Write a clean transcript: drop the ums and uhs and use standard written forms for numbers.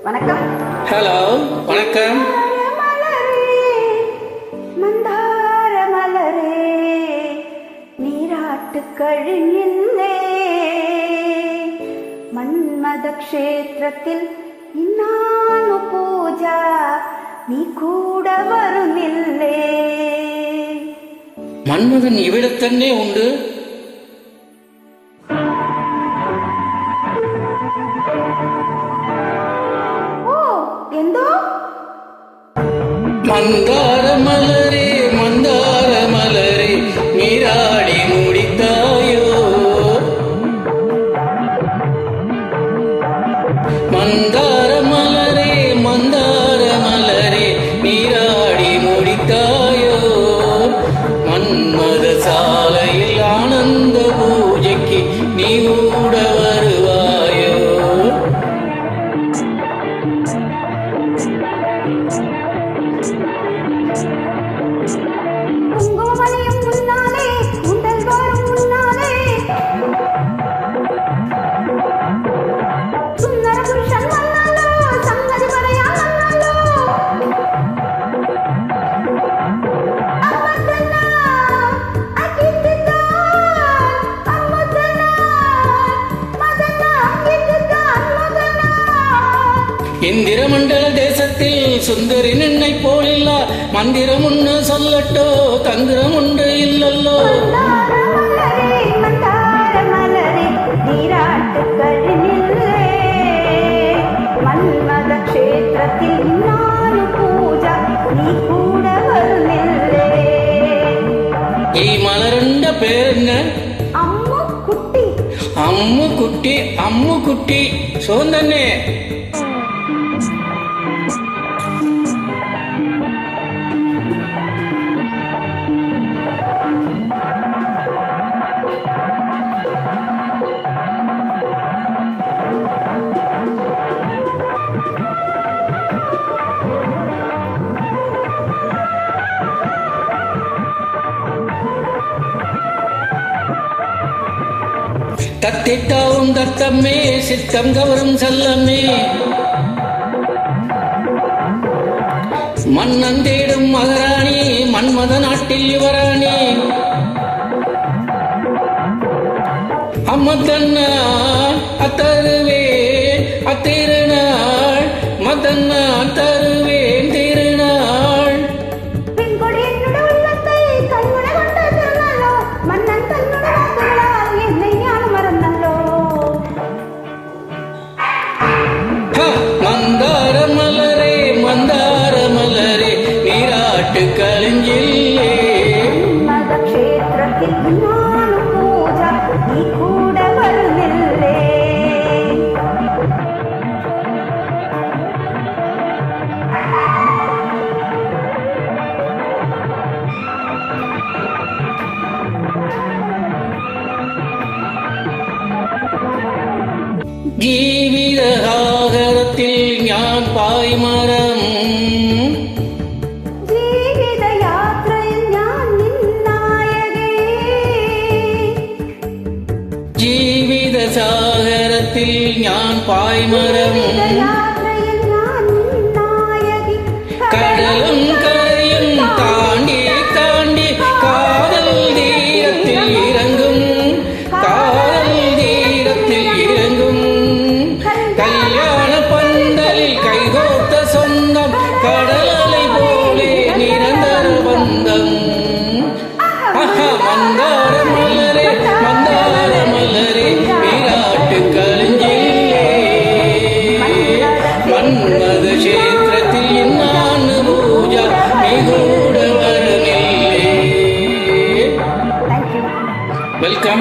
வணக்கம். ஹலோ, வணக்கம். மந்தார மலரே நீராட்டு கழினில்லே மன்மத க்ஷேத்திரத்தில் இன்னானு பூஜா நீ கூட வருமில்லே. மன்மதன் இவ்விடத்தன்னே உண்டு. மந்தார மலரே மந்தார மலரே நீராடி முடித்தாயோ. மந்தார மலரே மந்தார மலரே நீராடி முடித்தாயோ. மன்மத சாலையில் ஆனந்த பூஜைக்கு நீ கூட வருவாயோ. குங்குமமணியும் முன்னாலே உண்டல் வாரும் முன்னாலே சுந்தர புருஷன் வந்தாலோ சங்கதி வரையா வந்தாலோ அம்மதனா அகித்துதான் அம்மதனா மதனா அகித்துதான் மதனா. இந்திரமண்டல தேசத்தில் சுந்தரி நின்னை போலில்லா மந்திரம் ஒன்று சொல்லட்டோ தந்திரம் ஒன்று இல்லல்லோ. மந்தார மலரே நீராட்டு கழினில்லே மன்மத க்ஷேத்திரத்தில் இன்னானு பூஜா நீ கூட வருமில்லே. மலருண்ட பேர் என்ன? அம்மு குட்டி. அம்மு குட்டி அம்மு குட்டி சோந்தன்னே. தத்திட்டாவும் தத்தம்மே சித்தம் கவரும் செல்லம்மே. மன்னன் தேடும் மகராணி மன்மத நாட்டில் யுவராணி. அம்மதன்னா அத்தருவேன் அத்திருநாள் மதன்னா தருவேன் திருநாள். பெண்கொடி என்னுடைய உள்ளத்தை கண்முனை கொண்ட திருநாளோ மன்னன் தன்னுடைய வாக்குகளால் என்னை ஞானம் மறந்தல்லோ. மந்தார மலரே மந்தார மலரே நீராட்டு களிஞ்சில்லே. மத க்ஷேத்திரத்தில் இன்னானு பூஜா நீ கூட வருமில்லே. ജീവിത സാഗരത്തിൽ ഞാൻ പായ്മരം. ജീവിത യാത്രയിൽ ഞാൻ നിന്നായകേ. ജീവിത സാഗരത്തിൽ ഞാൻ പായ്മരം. യാത്രയിൽ ഞാൻ നിന്നായകി. കടലും കരയും താണ്ടി താണ്ടി കാതൽ തീരത്തിൽ ഇറങ്ങും. കാതൽ തീരത്തിൽ ഇറങ്ങും. കല്യാണ പന്തലിൽ കൈകോർത്ത സ്വന്തം കടലலை പോലെ നിരന്തര ബന്ധം. മന്ദാര മലരെ മന്ദാര മലരെ നീരാട്ട് കളിஞ்சில்லே. മന്മത ക്ഷേത്രത്തിൽ ഇന്നാണ് പൂജ നീ കൂടെ വരുന്നില്ലേ. വെൽക്കം.